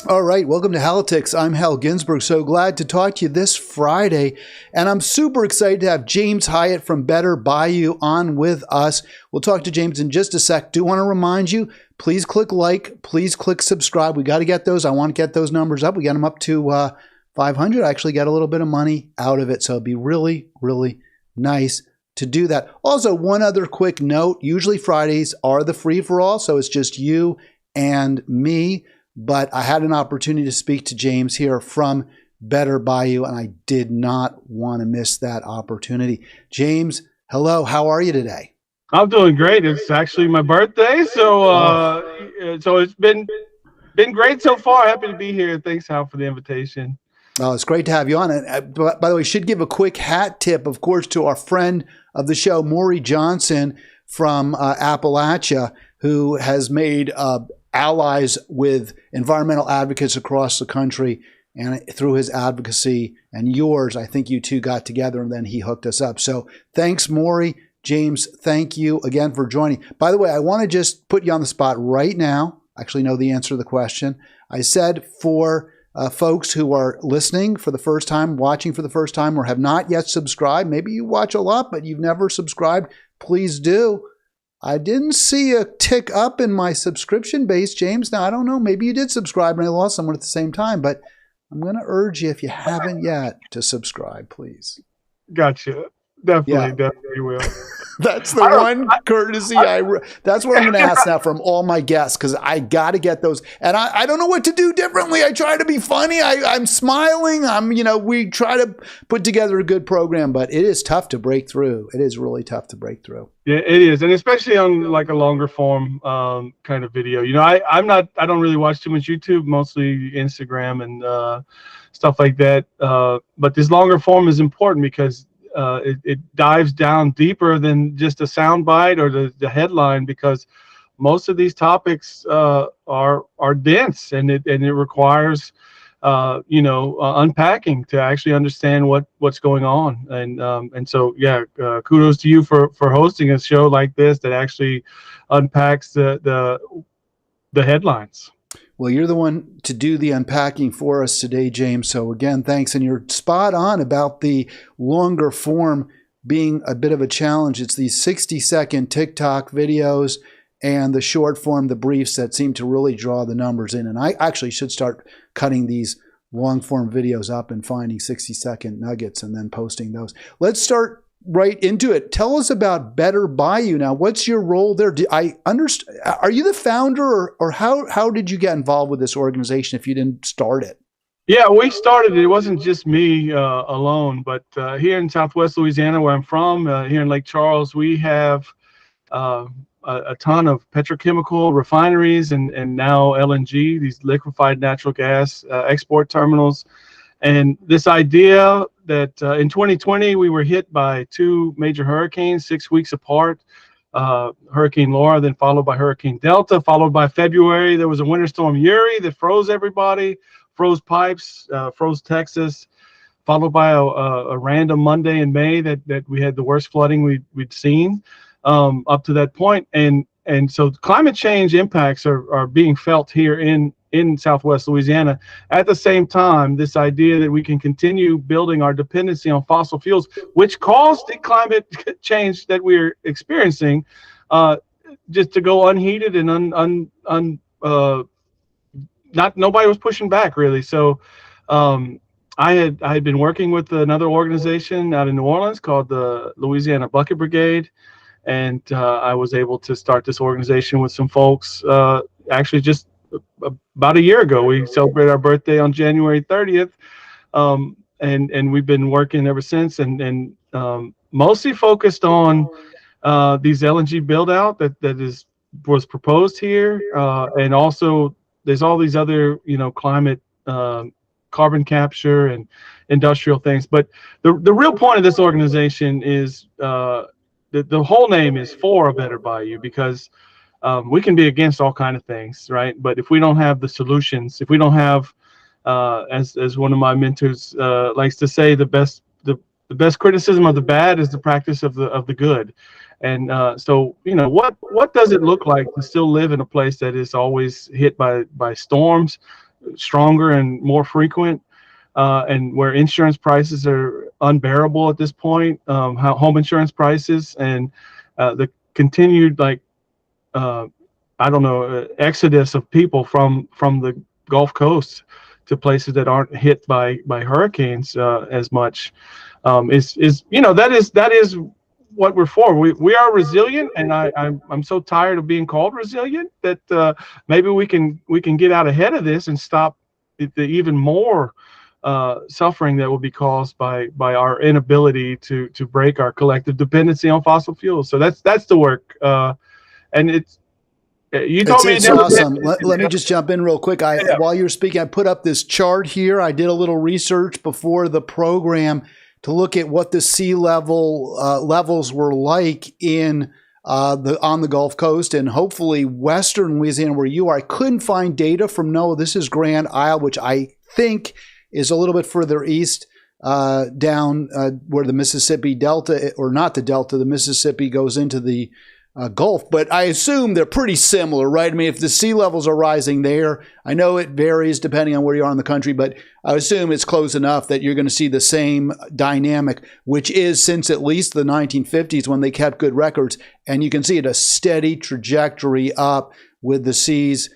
All right, welcome to Halitics. I'm Hal Ginsberg. So glad to talk to you this Friday. And I'm super excited to have James Hiatt from Better Bayou on with us. We'll talk to James in just a sec. Do want to remind you, please click like, please click subscribe. We got to get those. I want to get those numbers up. We got them up to 500. I actually got a little bit of money out of it. So it'd be really, really nice to do that. Also, one other quick note. Usually Fridays are the free-for-all. So it's just you and me. But I had an opportunity to speak to James here from Better Bayou, and I did not want to miss that opportunity. James, hello. How are you today? I'm doing great. It's actually my birthday, so it's been great so far. Happy to be here. Thanks, Hal, for the invitation. Oh, it's great to have you on. And by the way, should give a quick hat tip, of course, to our friend of the show, Maury Johnson from Appalachia, who has made allies with environmental advocates across the country, and through his advocacy and yours, I think you two got together and then he hooked us up. So thanks, Maury. James, thank you again for joining. By the way, I want to just put you on the spot right now. I actually know the answer to the question. I said for folks who are listening for the first time, watching for the first time, or have not yet subscribed, maybe you watch a lot, but you've never subscribed, please do. I didn't see a tick up in my subscription base, James. Now, I don't know. Maybe you did subscribe and I lost someone at the same time, but I'm going to urge you, if you haven't yet, to subscribe, please. Gotcha. Definitely will. That's the one courtesy that's what I'm going to ask now from all my guests, because I got to get those. And I don't know what to do differently. I try to be funny. I'm smiling. We try to put together a good program, but it is tough to break through. It is really tough to break through. Yeah, it is. And especially on like a longer form kind of video. I don't really watch too much YouTube, mostly Instagram and stuff like that. But this longer form is important because it dives down deeper than just a soundbite or the headline, because most of these topics are dense, and it requires unpacking to actually understand what's going on. And so kudos to you for hosting a show like this that actually unpacks the headlines. Well, you're the one to do the unpacking for us today, James. So again, thanks. And you're spot on about the longer form being a bit of a challenge. It's these 60-second TikTok videos and the short form, the briefs, that seem to really draw the numbers in. And I actually should start cutting these long form videos up and finding 60-second nuggets and then posting those. Let's start right into it. Tell us about Better Bayou now. What's your role there? Are you the founder, or how did you get involved with this organization if you didn't start it? Yeah, we started it. It wasn't just me alone, but here in Southwest Louisiana, where I'm from, here in Lake Charles, we have a ton of petrochemical refineries and now LNG, these liquefied natural gas export terminals. And this idea that in 2020, we were hit by two major hurricanes 6 weeks apart, Hurricane Laura, then followed by Hurricane Delta, followed by February. There was a winter storm Uri that froze everybody, froze pipes, froze Texas, followed by a random Monday in May that we had the worst flooding we'd seen up to that point. And so climate change impacts are being felt here in Southwest Louisiana. At the same time, this idea that we can continue building our dependency on fossil fuels, which caused the climate change that we're experiencing, just to go unheeded and nobody was pushing back really. So I had been working with another organization out in New Orleans called the Louisiana Bucket Brigade, and I was able to start this organization with some folks actually just about a year ago. We celebrated our birthday on January 30th, and we've been working ever since, and mostly focused on these LNG build out that was proposed here, and also there's all these other climate carbon capture and industrial things. But the real point of this organization is the whole name is For a Better Bayou, because we can be against all kind of things, right? But if we don't have the solutions, if we don't have, as one of my mentors likes to say, the best criticism of the bad is the practice of the good. And so, what does it look like to still live in a place that is always hit by storms, stronger and more frequent, and where insurance prices are unbearable at this point, home insurance prices, and the continued exodus of people from the Gulf Coast to places that aren't hit by hurricanes as much, that is what we're for. We are resilient, and I'm so tired of being called resilient that maybe we can get out ahead of this and stop the even more suffering that will be caused by our inability to break our collective dependency on fossil fuels. So that's the work, and it's. You told me it's awesome. Let me just jump in real quick. While you were speaking, I put up this chart here. I did a little research before the program to look at what the sea level levels were like in on the Gulf Coast and hopefully Western Louisiana, where you are. I couldn't find data from NOAA. This is Grand Isle, which I think is a little bit further east, down where the Mississippi Delta, or not the Delta, the Mississippi goes into the Gulf, but I assume they're pretty similar, right? I mean, if the sea levels are rising there, I know it varies depending on where you are in the country, but I assume it's close enough that you're going to see the same dynamic, which is since at least the 1950s when they kept good records. And you can see it a steady trajectory up with the seas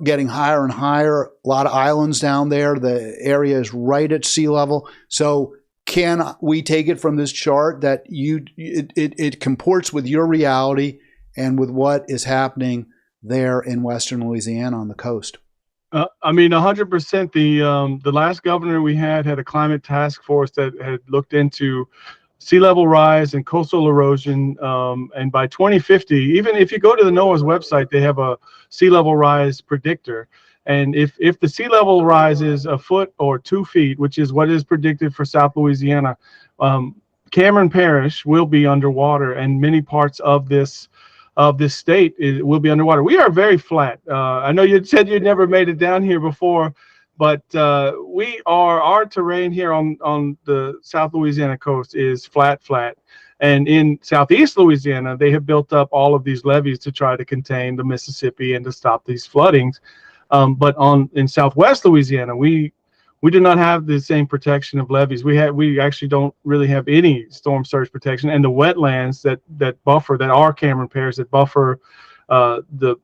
getting higher and higher. A lot of islands down there. The area is right at sea level. So can we take it from this chart that it comports with your reality and with what is happening there in Western Louisiana on the coast? I mean, 100%. The last governor we had a climate task force that had looked into sea level rise and coastal erosion. And by 2050, even if you go to the NOAA's website, they have a sea level rise predictor. And if the sea level rises a foot or 2 feet, which is what is predicted for South Louisiana, Cameron Parish will be underwater, and many parts of this state will be underwater. We are very flat. I know you said you'd never made it down here before, but our terrain here on the South Louisiana coast is flat. And in Southeast Louisiana, they have built up all of these levees to try to contain the Mississippi and to stop these floodings. But in Southwest Louisiana, we do not have the same protection of levees. We actually don't really have any storm surge protection, and the wetlands that buffer, that are Cameron Parish, that buffer the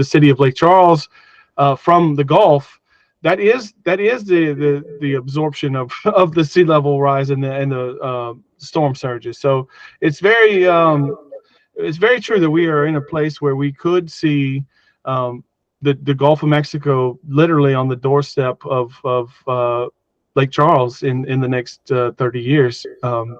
city of Lake Charles from the Gulf. That is the absorption of the sea level rise and the storm surges. So it's very true that we are in a place where we could see the Gulf of Mexico literally on the doorstep of Lake Charles in the next 30 years. Well,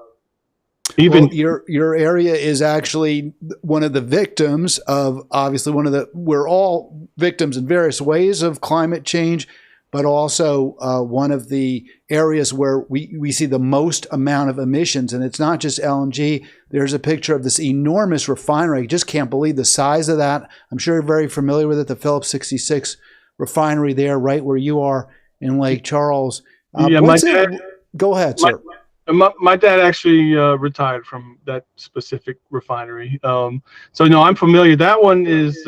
your area is actually one of the victims of, obviously we're all victims in various ways of climate change, but also one of the areas where we see the most amount of emissions. And it's not just LNG. There's a picture of this enormous refinery. I just can't believe the size of that. I'm sure you're very familiar with it, the Phillips 66 refinery there, right where you are in Lake Charles. Go ahead, sir. My dad actually retired from that specific refinery. So no, I'm familiar. That one is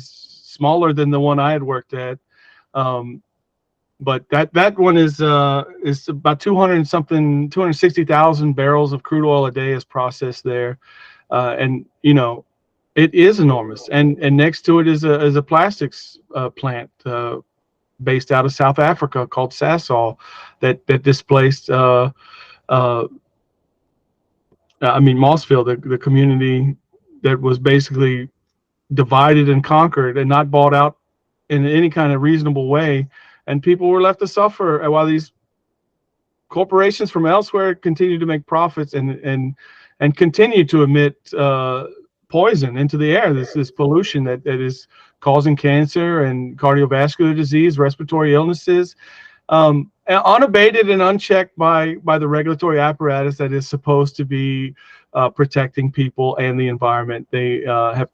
smaller than the one I had worked at. But that one is about 260,000 barrels of crude oil a day is processed there, and it is enormous. And next to it is a plastics plant based out of South Africa called Sasol that displaced. Mossville, the community that was basically divided and conquered and not bought out in any kind of reasonable way. And people were left to suffer while these corporations from elsewhere continue to make profits and continue to emit poison into the air. This pollution that is causing cancer and cardiovascular disease, respiratory illnesses, unabated and unchecked by the regulatory apparatus that is supposed to be protecting people and the environment. They have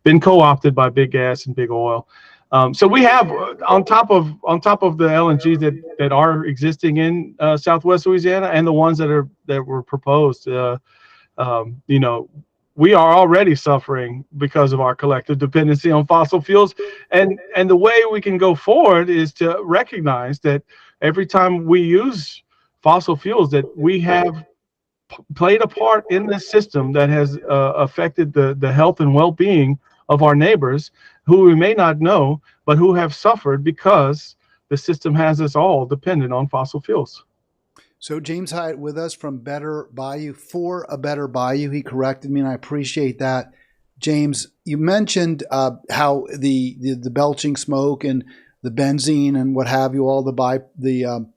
been co-opted by big gas and big oil. So we have on top of the LNGs that are existing in Southwest Louisiana and the ones that were proposed, we are already suffering because of our collective dependency on fossil fuels. And the way we can go forward is to recognize that every time we use fossil fuels, that we have played a part in this system that has affected the health and well-being of our neighbors, who we may not know, but who have suffered because the system has us all dependent on fossil fuels. So James Hiatt with us from Better Bayou, for a Better Bayou. He corrected me, and I appreciate that. James, you mentioned how the belching smoke and the benzene and what have you, all the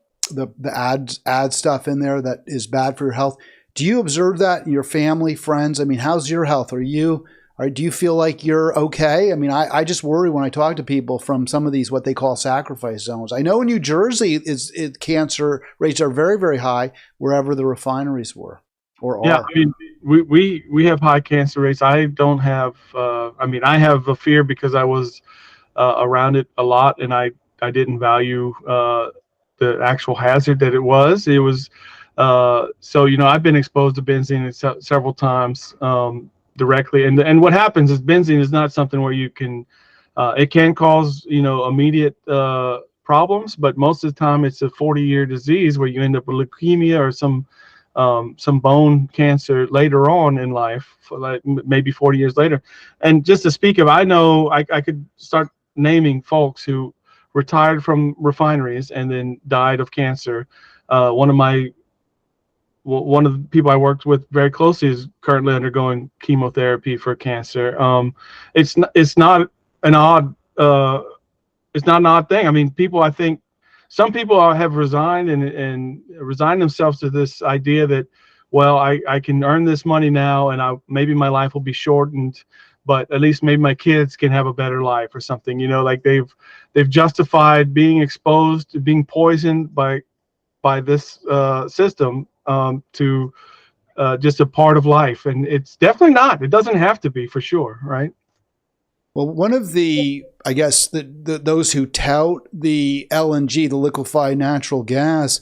add stuff in there that is bad for your health. Do you observe that in your family, friends? I mean, how's your health? Do you feel like you're okay? I mean, I just worry when I talk to people from some of these, what they call sacrifice zones. I know in New Jersey, cancer rates are very, very high wherever the refineries were or yeah, are. I mean, we have high cancer rates. I don't have, I have a fear because I was around it a lot, and I didn't value the actual hazard that it was. It was, so, I've been exposed to benzene several times directly. And what happens is benzene is not something where you can, it can cause, immediate problems, but most of the time it's a 40-year disease where you end up with leukemia or some bone cancer later on in life, like maybe 40 years later. And just to speak of, I know I could start naming folks who retired from refineries and then died of cancer. One of the people I worked with very closely is currently undergoing chemotherapy for cancer. It's not an odd thing. I mean, I think some people have resigned and resigned themselves to this idea that, well, I can earn this money now, and maybe my life will be shortened, but at least maybe my kids can have a better life or something. Like they've justified being exposed to being poisoned by this system to just a part of life. And it's definitely not. It doesn't have to be, for sure, right? Well, one of the, I guess, those who tout the LNG, the liquefied natural gas,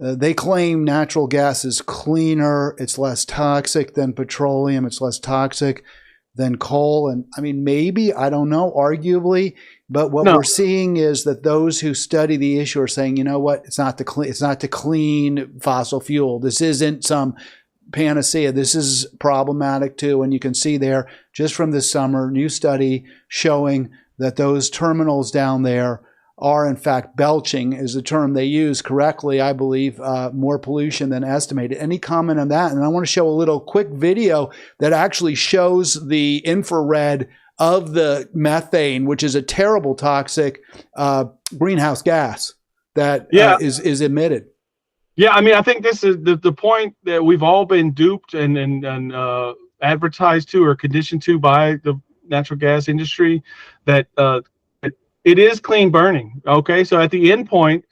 they claim natural gas is cleaner, it's less toxic than petroleum, it's less toxic than coal. And I mean, maybe, I don't know, arguably, but what we're seeing is that those who study the issue are saying, you know what, it's not to clean fossil fuel. This isn't some panacea. This is problematic too. And you can see there, just from this summer, new study showing that those terminals down there are in fact belching, is the term they use correctly, I believe, more pollution than estimated. Any comment on that? And I want to show a little quick video that actually shows the infrared of the methane, which is a terrible toxic greenhouse gas that is emitted. Yeah, I mean, I think this is the point that we've all been duped and advertised to or conditioned to by the natural gas industry, that it is clean burning. Okay, so at the end point,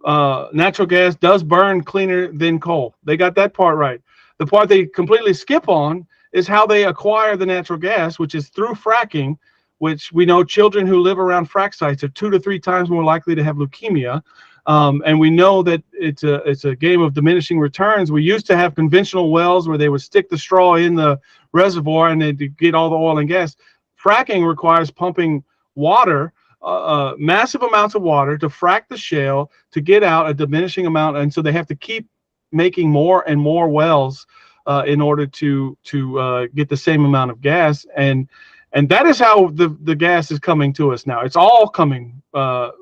natural gas does burn cleaner than coal. They got that part right. The part they completely skip on is how they acquire the natural gas, which is through fracking, which we know children who live around frack sites are 2 to 3 times more likely to have leukemia. And we know that it's a game of diminishing returns. We used to have conventional wells where they would stick the straw in the reservoir and they'd get all the oil and gas. Fracking requires pumping water, massive amounts of water, to frack the shale to get out a diminishing amount. And so they have to keep making more and more wells in order to get the same amount of gas. And that is how the gas is coming to us now. It's all coming by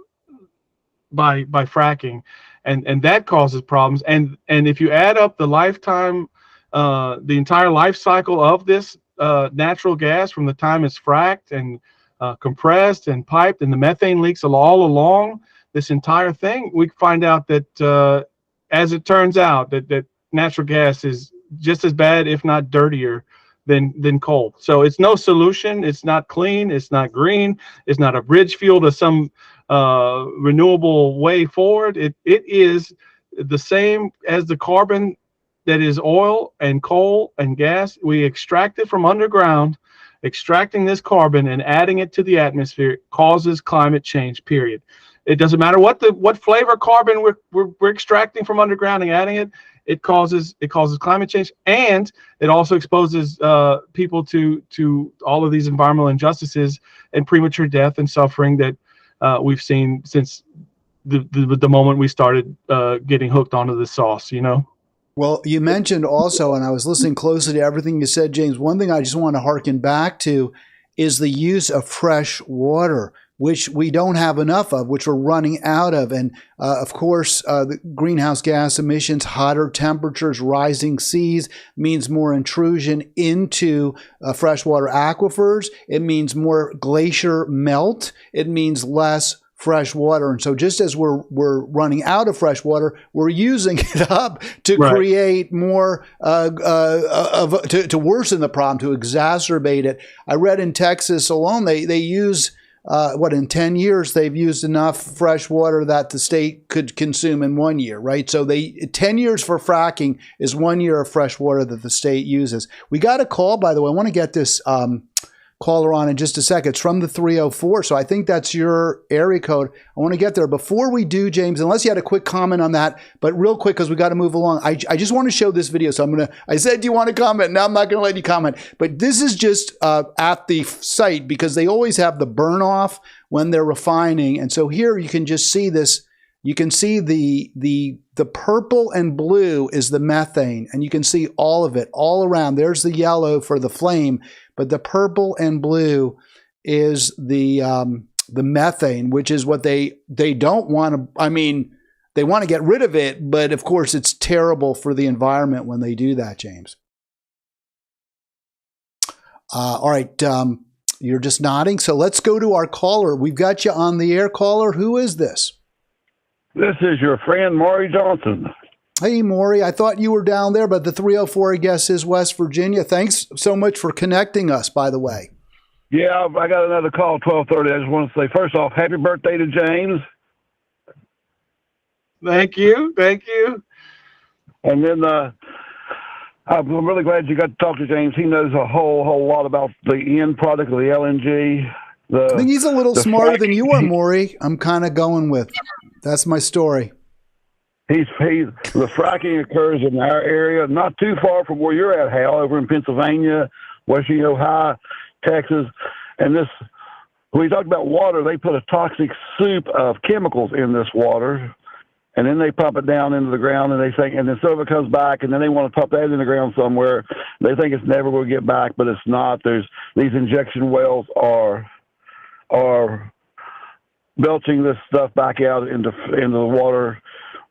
fracking, and that causes problems. And if you add up the lifetime, the entire life cycle of this natural gas, from the time it's fracked and compressed and piped, and the methane leaks all along this entire thing, we find out that as it turns out, that natural gas is just as bad, if not dirtier, than coal. So it's no solution. It's not clean. It's not green. It's not a bridge fuel to some renewable way forward. It is the same as the carbon that is oil and coal and gas. We extract it from underground. Extracting this carbon and adding it to the atmosphere causes climate change, period. It doesn't matter what flavor carbon we're extracting from underground and adding it. it causes climate change, and it also exposes people to all of these environmental injustices and premature death and suffering that we've seen since the moment we started getting hooked onto the sauce, you know. Well, you mentioned also, and I was listening closely to everything you said, James. One thing I just want to harken back to is the use of fresh water, which we don't have enough of, which we're running out of. And of course, the greenhouse gas emissions, hotter temperatures, rising seas means more intrusion into freshwater aquifers. It means more glacier melt. It means less fresh water. And so just as we're running out of fresh water, we're using it up to create more, to worsen the problem, to exacerbate it. I read in Texas alone, they use, in 10 years, they've used enough fresh water that the state could consume in 1 year, right? So 10 years for fracking is 1 year of fresh water that the state uses. We got a call, by the way. I want to get this caller on in just a second. It's from the 304. So I think that's your area code. I want to get there. Before we do, James, unless you had a quick comment on that, but real quick, because we got to move along. I just want to show this video. So I said, do you want to comment? Now I'm not going to let you comment. But this is just at the site, because they always have the burn off when they're refining. And so here you can just see this. You can see the purple and blue is the methane, and you can see all of it all around. There's the yellow for the flame, but the purple and blue is the methane, which is what they don't want to. I mean, they want to get rid of it, but of course it's terrible for the environment when they do that, James. All right, you're just nodding. So let's go to our caller. We've got you on the air, caller. Who is this? This is your friend, Maury Johnson. Hey, Maury. I thought you were down there, but the 304, I guess, is West Virginia. Thanks so much for connecting us, by the way. Yeah, I got another call at 12:30. I just want to say, first off, happy birthday to James. Thank you. Thank you. And then I'm really glad you got to talk to James. He knows a whole lot about the end product of the LNG. I think he's a little smarter than you are, Maury. I'm kind of going with. That's my story. The fracking occurs in our area, not too far from where you're at, Hal, over in Pennsylvania, Western Ohio, Texas. And when we talk about water, they put a toxic soup of chemicals in this water, and then they pump it down into the ground, and they think, and then some of it comes back, and then they want to pump that in the ground somewhere. They think it's never going to get back, but it's not. These injection wells are belching this stuff back out into the water.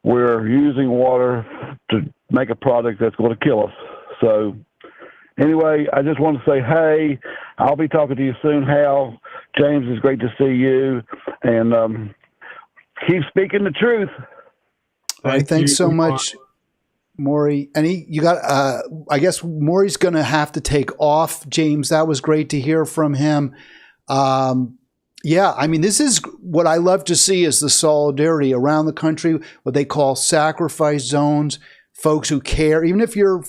We're using water to make a product that's going to kill us. So anyway, I just want to say, hey, I'll be talking to you soon, Hal. James, it's great to see you. And keep speaking the truth. All right, thanks so much, Maury. And you got, I guess Maury's going to have to take off. James, that was great to hear from him. Yeah, I mean, this is what I love to see is the solidarity around the country, what they call sacrifice zones, folks who care. Even if you're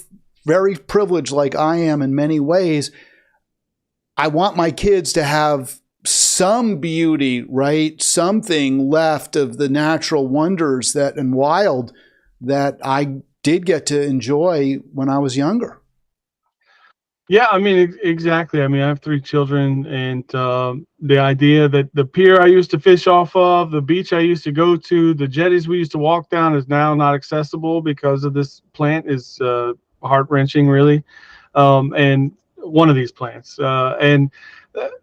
very privileged like I am in many ways, I want my kids to have some beauty, right? Something left of the natural wonders and wild that I did get to enjoy when I was younger. Yeah, I mean, exactly. I mean, I have 3 children, and the idea that the pier I used to fish off of, the beach I used to go to, the jetties we used to walk down is now not accessible because of this plant is heart-wrenching, really. And one of these plants. And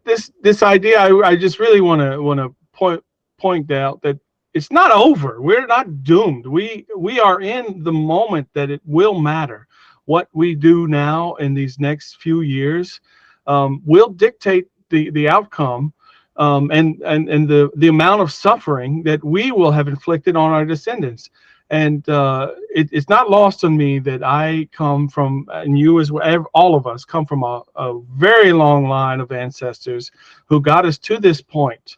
this idea, I just really want to point out that it's not over. We're not doomed. We are in the moment that it will matter. What we do now in these next few years will dictate the outcome and the amount of suffering that we will have inflicted on our descendants. And it's not lost on me that I come from, and you as well, all of us come from a very long line of ancestors who got us to this point,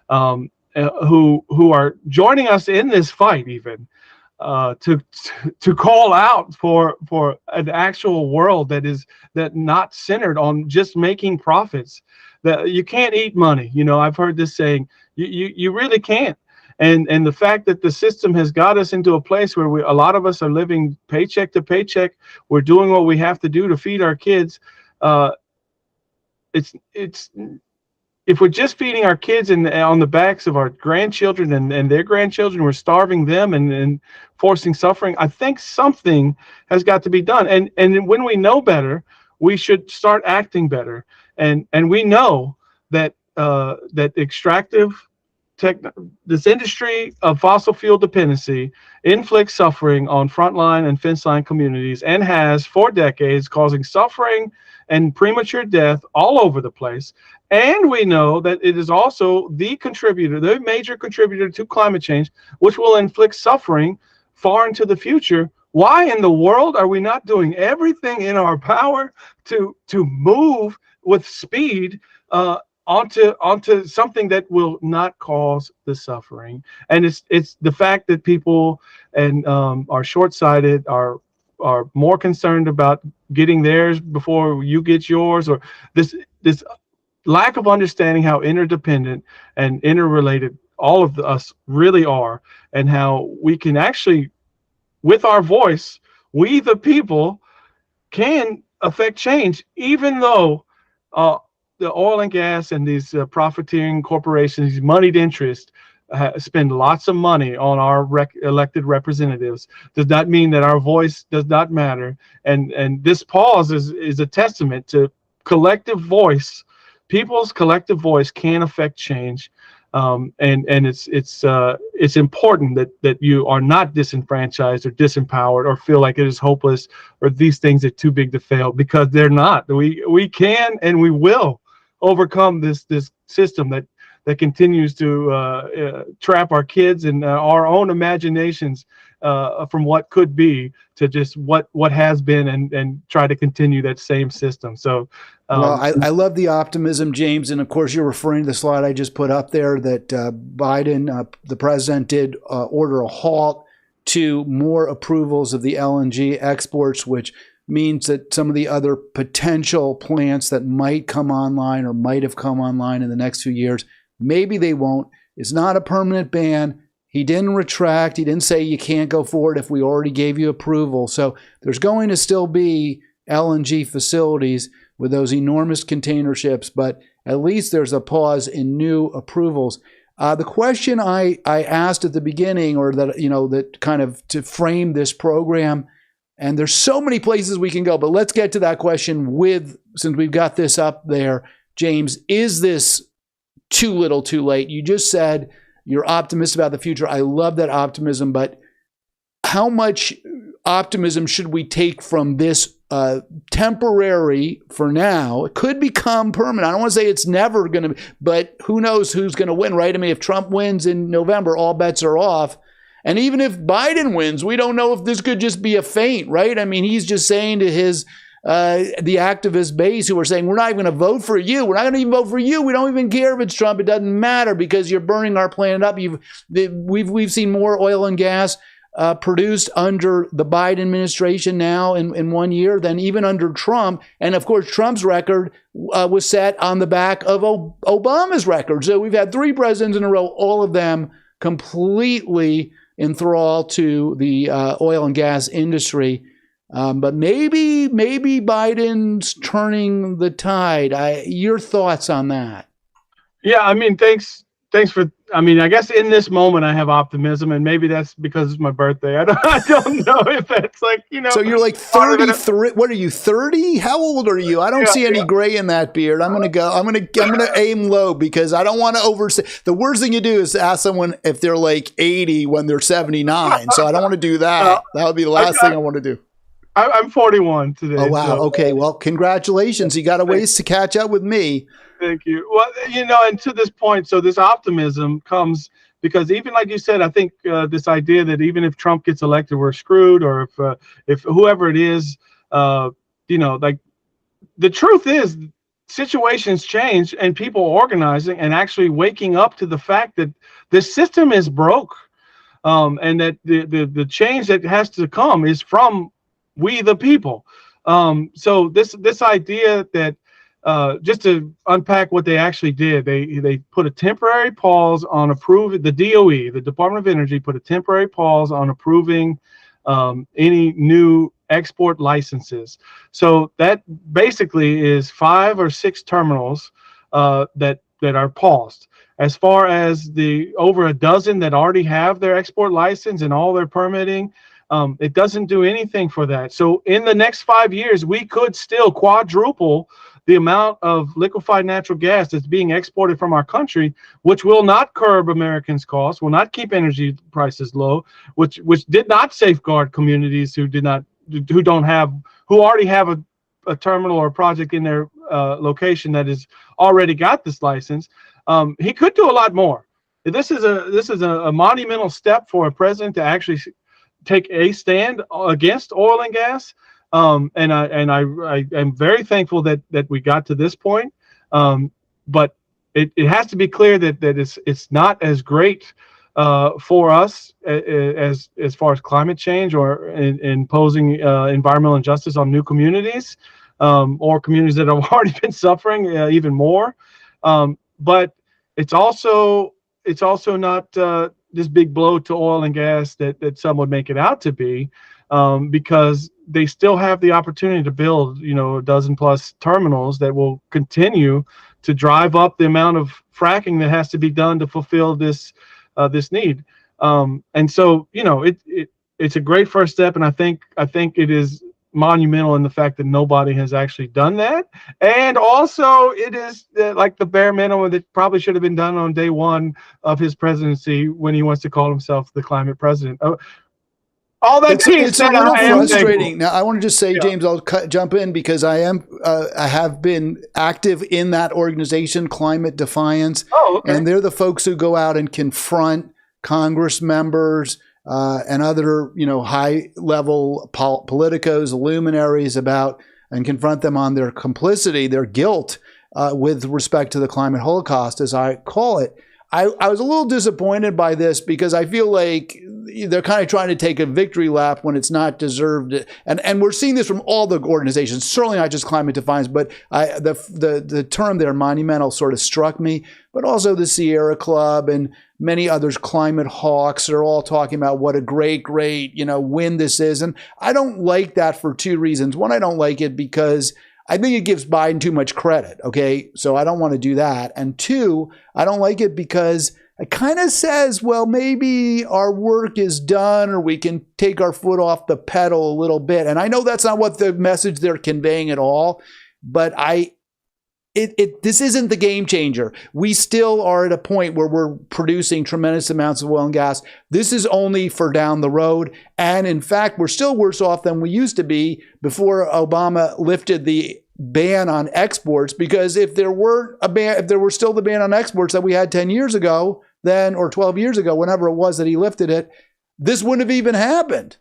who are joining us in this fight even. To call out for an actual world that not centered on just making profits. That you can't eat money. You know, I've heard this saying, you really can't. And the fact that the system has got us into a place where a lot of us are living paycheck to paycheck. We're doing what we have to do to feed our kids. It's if we're just feeding our kids and on the backs of our grandchildren and their grandchildren, we're starving them and forcing suffering. I think something has got to be done. And when we know better, we should start acting better. And we know that that extractive this industry of fossil fuel dependency inflicts suffering on frontline and fence line communities, and has for decades, causing suffering and premature death all over the place. And we know that it is also the major contributor to climate change, which will inflict suffering far into the future. Why in the world are we not doing everything in our power to move with speed onto something that will not cause the suffering? And it's the fact that people are short-sighted, are more concerned about getting theirs before you get yours, or this lack of understanding how interdependent and interrelated all of us really are, and how we can actually, with our voice, we the people can affect change, even though the oil and gas and these profiteering corporations, these moneyed interests, spend lots of money on our elected representatives. Does not mean that our voice does not matter. And this pause is a testament to collective voice. People's collective voice can affect change. And it's important that you are not disenfranchised or disempowered or feel like it is hopeless or these things are too big to fail, because they're not. We can and we will overcome this system that continues to trap our kids and our own imaginations from what could be to just what has been, and try to continue that same system. So well, I love the optimism, James. And of course, you're referring to the slide I just put up there that Biden, the president, did order a halt to more approvals of the LNG exports, which means that some of the other potential plants that might come online or might have come online in the next few years, maybe they won't. It's not a permanent ban. He didn't retract. He didn't say you can't go forward if we already gave you approval. So there's going to still be LNG facilities with those enormous container ships, but at least there's a pause in new approvals. The question I asked at the beginning, or that kind of to frame this program, and there's so many places we can go, but let's get to that question since we've got this up there, James, is this too little too late? You just said you're optimistic about the future. I love that optimism, but how much optimism should we take from this temporary for now? It could become permanent. I don't want to say it's never going to be, but who knows who's going to win, right? I mean, if Trump wins in November, all bets are off. And even if Biden wins, we don't know if this could just be a feint, right? I mean, he's just saying to his the activist base who are saying, we're not even going to vote for you. We're not going to even vote for you. We don't even care if it's Trump. It doesn't matter because you're burning our planet up. We've seen more oil and gas produced under the Biden administration now in 1 year than even under Trump. And of course, Trump's record was set on the back of Obama's record. So we've had 3 presidents in a row, all of them completely enthralled to the oil and gas industry. But maybe Biden's turning the tide. Your thoughts on that? Yeah, I mean, thanks for. I mean, I guess in this moment I have optimism, and maybe that's because it's my birthday. I don't know if that's like, So you're like 33. What are you, 30? How old are you? I don't see any gray in that beard. I'm gonna aim low because I don't want to overstay. The worst thing you do is ask someone if they're like 80 when they're 79. So I don't want to do that. That would be the last thing I want to do. I'm 41 today. Oh, wow. So. Okay. Well, congratulations. You got a ways to catch up with me. Thank you. Well, and to this point, so this optimism comes because even like you said, I think this idea that even if Trump gets elected, we're screwed, or if whoever it is, like the truth is situations change and people organizing and actually waking up to the fact that this system is broke, and that the change that has to come is from we the people. So this idea that just to unpack what they actually did, they put a temporary pause on approving, the DOE, the Department of Energy, put a temporary pause on approving any new export licenses. So that basically is 5 or 6 terminals that are paused. As far as the over a dozen that already have their export license and all their permitting, it doesn't do anything for that. So in the next 5 years, we could still quadruple the amount of liquefied natural gas that's being exported from our country, which will not curb Americans' costs, will not keep energy prices low, which did not safeguard communities who already have a terminal or a project in their location that has already got this license. He could do a lot more. This is a monumental step for a president to actually take a stand against oil and gas. And I am very thankful that we got to this point. But it has to be clear that it's not as great for us as far as climate change or imposing environmental injustice on new communities or communities that have already been suffering even more. But it's also not this big blow to oil and gas that some would make it out to be, because they still have the opportunity to build, a dozen plus terminals that will continue to drive up the amount of fracking that has to be done to fulfill this need. And so, it's a great first step, and I think it is monumental in the fact that nobody has actually done that. And also it is like the bare minimum that probably should have been done on day one of his presidency when he wants to call himself the climate president. All that it's a little frustrating. Now, I want to just say, yeah, James, I'll jump in because I have been active in that organization, Climate Defiance. Oh, okay. And they're the folks who go out and confront Congress members and other, high-level politicos, luminaries and confront them on their complicity, their guilt with respect to the climate holocaust, as I call it. I was a little disappointed by this because I feel like they're kind of trying to take a victory lap when it's not deserved. And we're seeing this from all the organizations, certainly not just Climate Defiance, but the term there, monumental, sort of struck me, but also the Sierra Club and many others, climate hawks, are all talking about what a great, win this is. And I don't like that for 2 reasons. One, I don't like it because I think it gives Biden too much credit, okay? So I don't want to do that. And 2, I don't like it because it kind of says, well, maybe our work is done or we can take our foot off the pedal a little bit. And I know that's not what the message they're conveying at all, but this isn't the game changer. We still are at a point where we're producing tremendous amounts of oil and gas. This is only for down the road. And in fact, we're still worse off than we used to be before Obama lifted the ban on exports, because if there were still the ban on exports that we had 10 years ago, then, or 12 years ago, whenever it was that he lifted it, this wouldn't have even happened.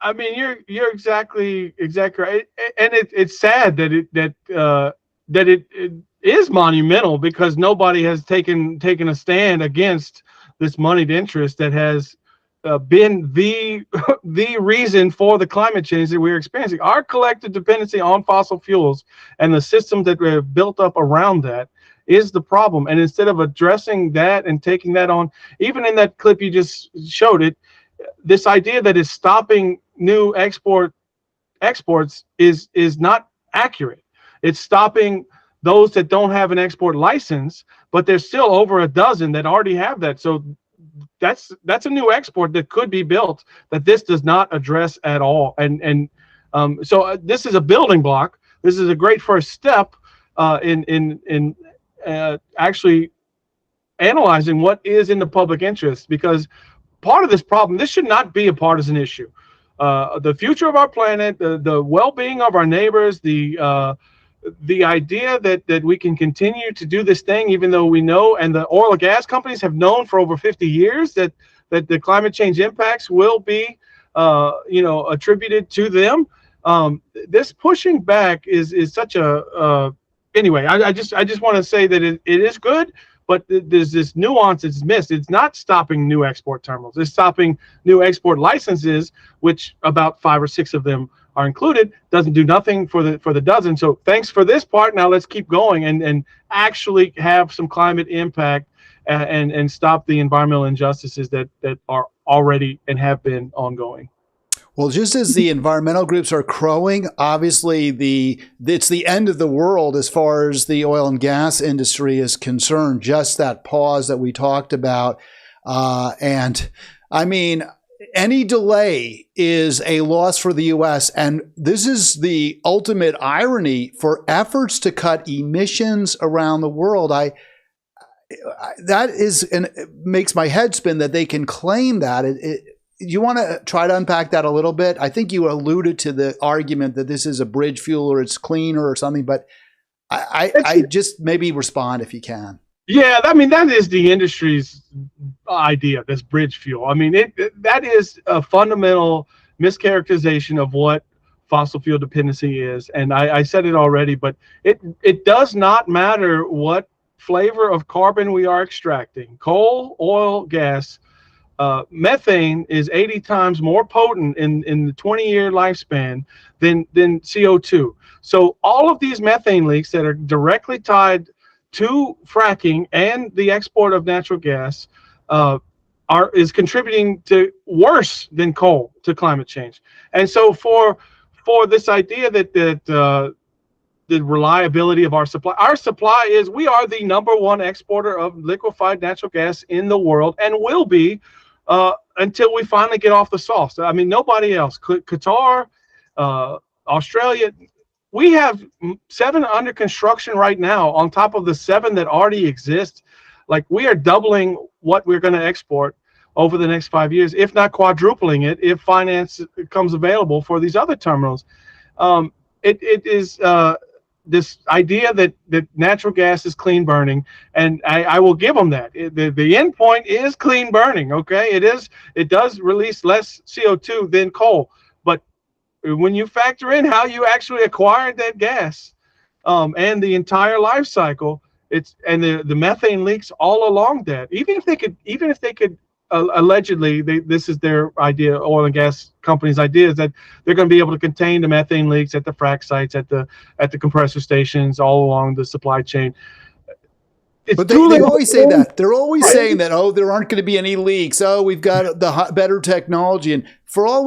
I mean, you're exactly right, and it's sad that it is monumental because nobody has taken a stand against this moneyed interest that has been the reason for the climate change that we're experiencing. Our collective dependency on fossil fuels and the systems that we have built up around that is the problem. And instead of addressing that and taking that on, even in that clip you just showed it, this idea that is stopping new exports is not accurate. It's stopping those that don't have an export license, but there's still over a dozen that already have that. So that's a new export that could be built that this does not address at all. So this is a building block. This is a great first step in actually analyzing what is in the public interest, because part of this problem, this should not be a partisan issue. The future of our planet, the well-being of our neighbors, the idea that we can continue to do this thing, even though we know, and the oil and gas companies have known for over 50 years that the climate change impacts will be, attributed to them. This pushing back is such a anyway. I just want to say that it is good. But there's this nuance that's missed. It's not stopping new export terminals. It's stopping new export licenses, which about 5 or 6 of them are included doesn't do nothing for the dozen. So thanks for this part. Now let's keep going and actually have some climate impact and stop the environmental injustices that are already and have been ongoing. Well, just as the environmental groups are crowing, obviously it's the end of the world as far as the oil and gas industry is concerned. Just that pause that we talked about. And I mean, any delay is a loss for the U.S. And this is the ultimate irony for efforts to cut emissions around the world. That is, and it makes my head spin that they can claim that. You want to try to unpack that a little bit? I think you alluded to the argument that this is a bridge fuel or it's cleaner or something, but I just maybe respond if you can. Yeah, I mean, that is the industry's idea, this bridge fuel. I mean, that is a fundamental mischaracterization of what fossil fuel dependency is. And I said it already, but it does not matter what flavor of carbon we are extracting. Coal, oil, gas, methane is 80 times more potent in the 20-year lifespan than CO2. So all of these methane leaks that are directly tied to fracking and the export of natural gas is contributing to worse than coal to climate change. And so for this idea that the reliability of our supply is, we are the #1 exporter of liquefied natural gas in the world and will be until we finally get off the sauce. I mean, nobody else. Qatar, Australia. We have 7 under construction right now on top of the 7 that already exist. Like, we are doubling what we're going to export over the next 5 years, if not quadrupling it, if finance comes available for these other terminals. It is this idea that natural gas is clean burning, and I will give them that. The end point is clean burning, okay? It does release less CO2 than coal, but when you factor in how you actually acquired that gas and the entire life cycle, the methane leaks all along that. Even if they could allegedly, this is their idea, oil and gas companies' idea, is that they're going to be able to contain the methane leaks at the frac sites, at the compressor stations, all along the supply chain. But they always say that. They're always saying that, oh, there aren't going to be any leaks. Oh, we've got the better technology. And for all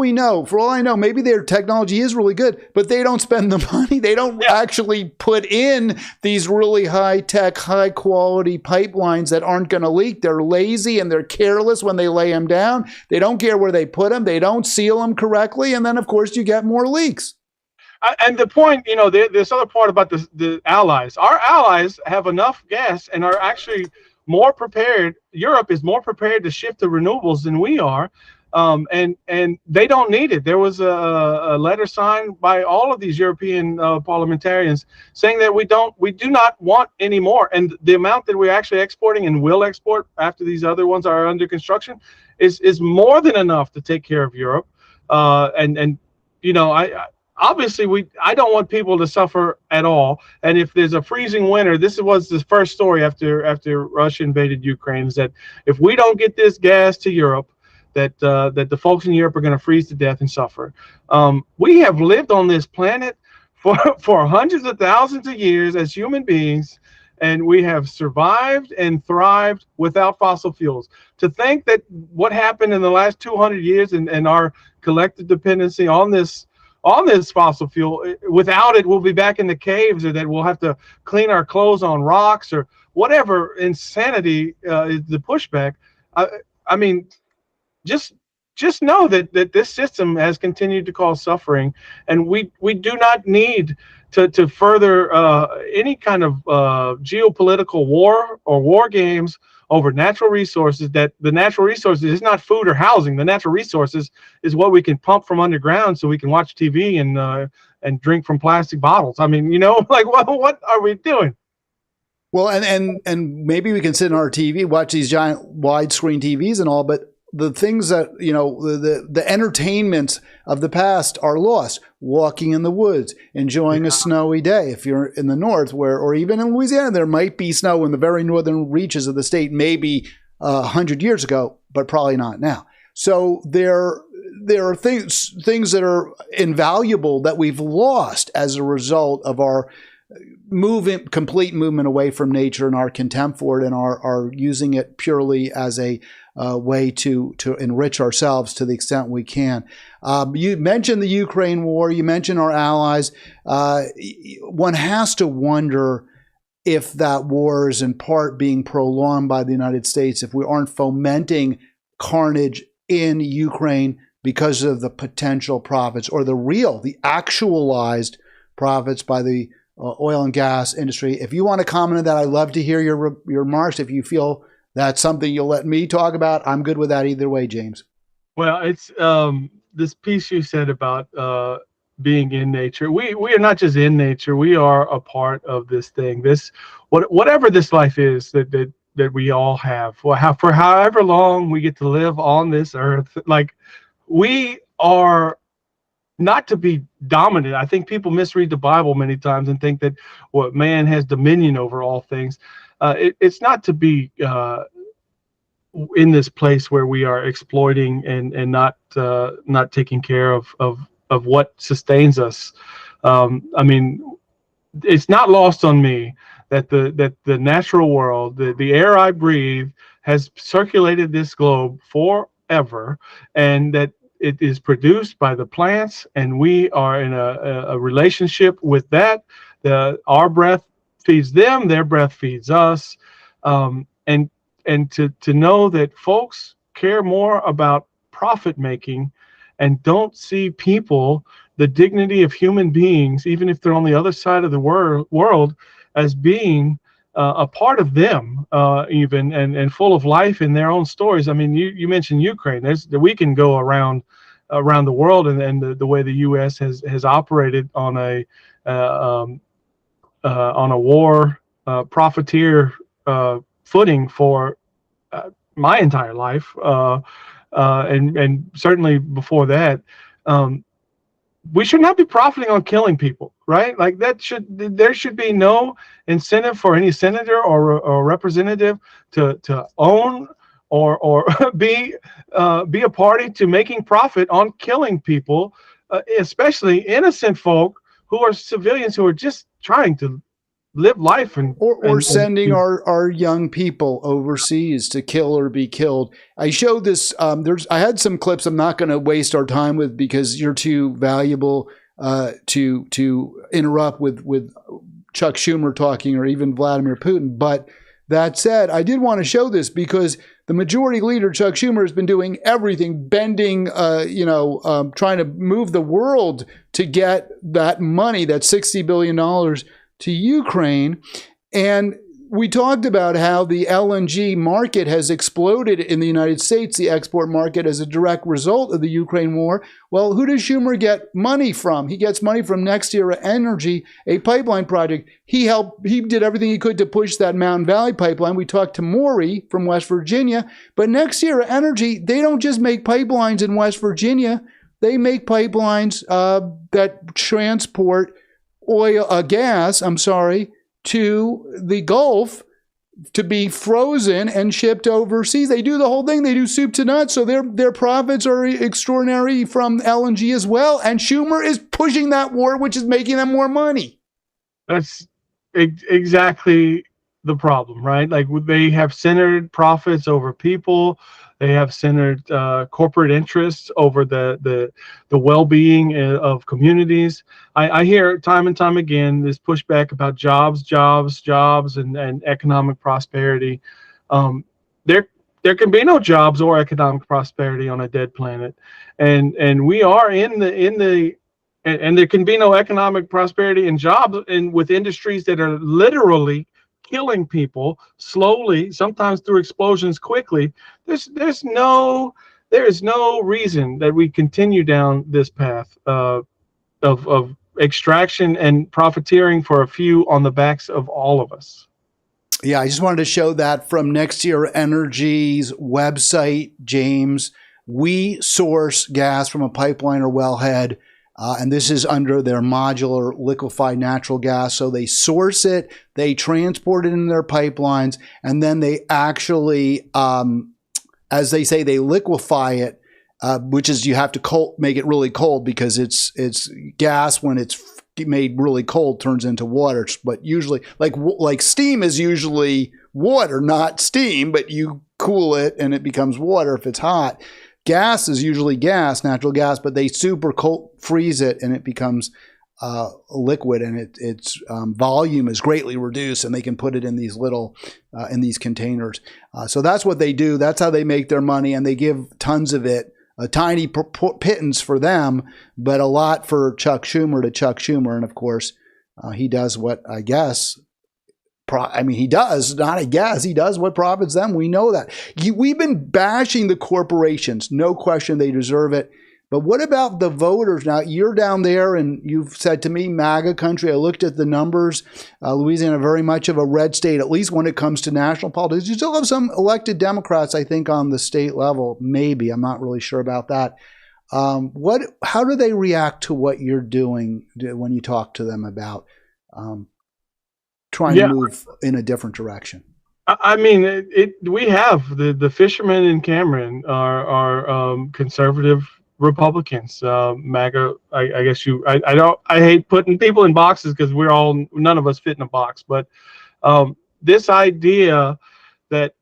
I know, maybe their technology is really good, but they don't spend the money. They don't actually put in these really high-tech, high-quality pipelines that aren't going to leak. They're lazy and they're careless when they lay them down. They don't care where they put them. They don't seal them correctly. And then, of course, you get more leaks. And the point, this other part about the allies. Our allies have enough gas and are actually more prepared. Europe is more prepared to shift to renewables than we are, and they don't need it. There was a letter signed by all of these European parliamentarians saying that we do not want any more. And the amount that we're actually exporting and will export after these other ones are under construction is more than enough to take care of Europe. Obviously, I don't want people to suffer at all. And if there's a freezing winter, this was the first story after Russia invaded Ukraine, is that if we don't get this gas to Europe, that the folks in Europe are going to freeze to death and suffer. We have lived on this planet for hundreds of thousands of years as human beings, and we have survived and thrived without fossil fuels. To think that what happened in the last 200 years and our collective dependency on this fossil fuel, without it, we'll be back in the caves, or that we'll have to clean our clothes on rocks, or whatever insanity is the pushback. I mean, just know that this system has continued to cause suffering, and we do not need to further any kind of geopolitical war or war games over natural resources. That the natural resources is not food or housing. The natural resources is what we can pump from underground so we can watch TV and drink from plastic bottles. I mean, like what are we doing? Well, and maybe we can sit on our TV, watch these giant widescreen TVs and all, but the things that, the entertainments of the past are lost. Walking in the woods, enjoying a snowy day. If you're in the north, or even in Louisiana, there might be snow in the very northern reaches of the state, maybe 100 years ago, but probably not now. So there are things that are invaluable that we've lost as a result of our complete movement away from nature and our contempt for it and our using it purely as a way to enrich ourselves to the extent we can. You mentioned the Ukraine war. You mentioned our allies. One has to wonder if that war is in part being prolonged by the United States, if we aren't fomenting carnage in Ukraine because of the potential profits or the actualized profits by the oil and gas industry. If you want to comment on that, I'd love to hear your remarks. If you feel that's something you'll let me talk about, I'm good with that either way, James. Well, it's this piece you said about being in nature. We are not just in nature. We are a part of this thing. Whatever this life is that we all have. For however long we get to live on this earth, like we are not to be dominant. I think people misread the Bible many times and think that man has dominion over all things. It's not to be in this place where we are exploiting and not taking care of what sustains us. I mean, it's not lost on me that the natural world, the air I breathe, has circulated this globe forever, and that it is produced by the plants, and we are in a relationship with that. Our breath feeds them, their breath feeds us, and to know that folks care more about profit making and don't see people, the dignity of human beings, even if they're on the other side of the world, as being a part of them, even and full of life in their own stories. I mean, you mentioned Ukraine. We can go around the world, and the way the U.S. has operated on a war profiteer footing for my entire life, and certainly before that. We should not be profiting on killing people, right? Like there should be no incentive for any senator or representative to own or be a party to making profit on killing people, especially innocent folk who are civilians who are just trying to live life or sending our young people overseas to kill or be killed. I showed this. I had some clips I'm not going to waste our time with because you're too valuable to interrupt with Chuck Schumer talking or even Vladimir Putin. But that said, I did want to show this because the majority leader, Chuck Schumer, has been doing everything, bending, trying to move the world to get that money, that $60 billion to Ukraine. And we talked about how the LNG market has exploded in the United States, the export market, as a direct result of the Ukraine war. Well, who does Schumer get money from? He gets money from NextEra Energy, a pipeline project. He did everything he could to push that Mountain Valley pipeline. We talked to Maury from West Virginia, but NextEra Energy, they don't just make pipelines in West Virginia. They make pipelines that transport gas to the Gulf to be frozen and shipped overseas. They do the whole thing. They do soup to nuts. So their profits are extraordinary from LNG as well. And Schumer is pushing that war, which is making them more money. That's exactly the problem, right? Like they have centered profits over people. They have centered corporate interests over the well-being of communities. I hear time and time again this pushback about jobs, and economic prosperity. There can be no jobs or economic prosperity on a dead planet, and we are and there can be no economic prosperity and jobs with industries that are literally killing people slowly, sometimes through explosions quickly. There is no reason that we continue down this path of extraction and profiteering for a few on the backs of all of us. Yeah, I just wanted to show that from NextEra Energy's website, James. We source gas from a pipeline or wellhead. And this is under their modular liquefied natural gas. So they source it, they transport it in their pipelines, and then they actually, as they say, they liquefy it which is you have to make it really cold because it's gas when it's made really cold turns into water. But usually, like steam is usually water, not steam, but you cool it and it becomes water if it's hot. Gas is usually natural gas, but they super cold freeze it and it becomes liquid, and its volume is greatly reduced, and they can put it in these little in these containers. So that's what they do. That's how they make their money, and they give tons of it. A tiny pittance for them, but a lot for Chuck Schumer. And of course, he does what I guess. He does, not I guess. He does what profits them. We know that. We've been bashing the corporations. No question, they deserve it. But what about the voters? Now, you're down there, and you've said to me, MAGA country. I looked at the numbers. Louisiana, very much of a red state, at least when it comes to national politics. You still have some elected Democrats, I think, on the state level. Maybe. I'm not really sure about that. How do they react to what you're doing when you talk to them about trying to move in a different direction? I mean, we have the fishermen in Cameron are conservative Republicans, MAGA. I guess I hate putting people in boxes because none of us fit in a box. But this idea that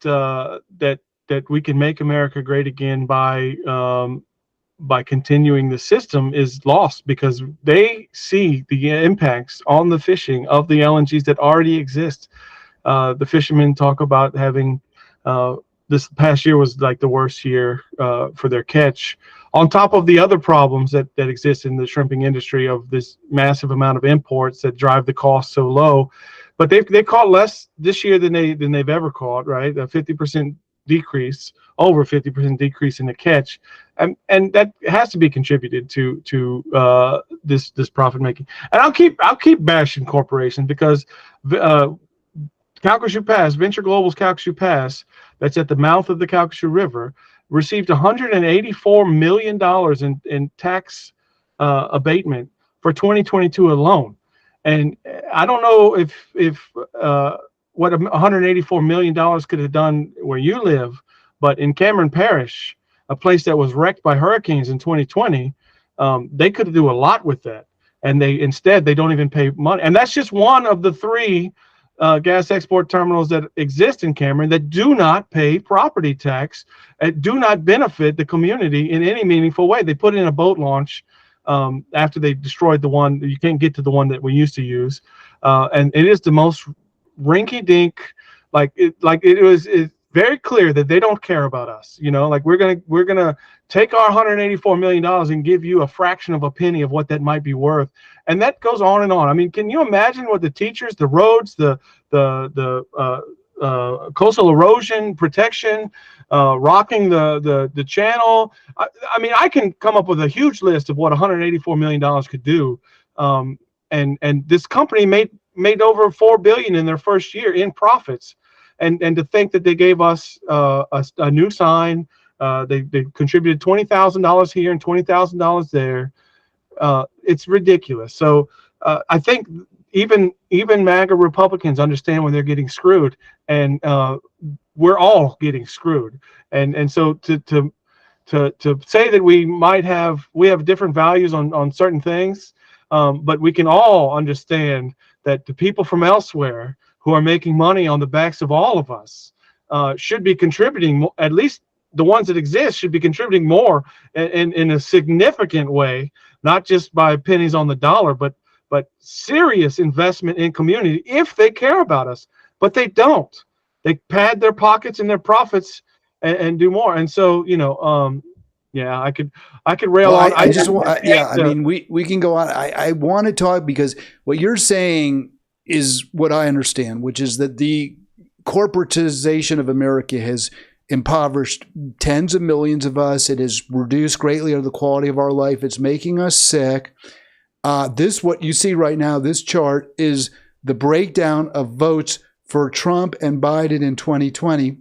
we can make America great again by continuing the system is lost, because they see the impacts on the fishing of the LNGs that already exist. The fishermen talk about having this past year was like the worst year for their catch, on top of the other problems that exist in the shrimping industry of this massive amount of imports that drive the cost so low. But they caught less this year than they've ever caught, right? A 50% decrease, over 50% decrease in the catch, and that has to be contributed to this profit making. And I'll keep bashing corporations, because Calcasieu Pass, Venture Global's Calcasieu Pass, that's at the mouth of the Calcasieu River, received $184 million in tax abatement for 2022 alone. And I don't know if what $184 million could have done where you live, but in Cameron Parish, a place that was wrecked by hurricanes in 2020, they could do a lot with that. And instead they don't even pay money. And that's just one of the three gas export terminals that exist in Cameron that do not pay property tax and do not benefit the community in any meaningful way. They put in a boat launch after they destroyed the one. You can't get to the one that we used to use, and it is the most rinky-dink. It's very clear that they don't care about us. Like we're gonna take our $184 million and give you a fraction of a penny of what that might be worth. And that goes on and on. I mean, can you imagine what the teachers, the roads, the coastal erosion protection, rocking the channel? I mean, I can come up with a huge list of what $184 million could do. And this company made over $4 billion in their first year in profits. And to think that they gave us a new sign, they contributed $20,000 here and $20,000 there. It's ridiculous. So I think even MAGA Republicans understand when they're getting screwed, and we're all getting screwed. And so to say that we have different values on certain things, but we can all understand that the people from elsewhere who are making money on the backs of all of us should be contributing, at least the ones that exist should be contributing more in a significant way, not just by pennies on the dollar, but serious investment in community if they care about us. But they don't. They pad their pockets and their profits and do more. And so, I could rail on. We can go on. I want to talk, because what you're saying is what I understand, which is that the corporatization of America has impoverished tens of millions of us. It has reduced greatly the quality of our life. It's making us sick. What you see right now, this chart, is the breakdown of votes for Trump and Biden in 2020.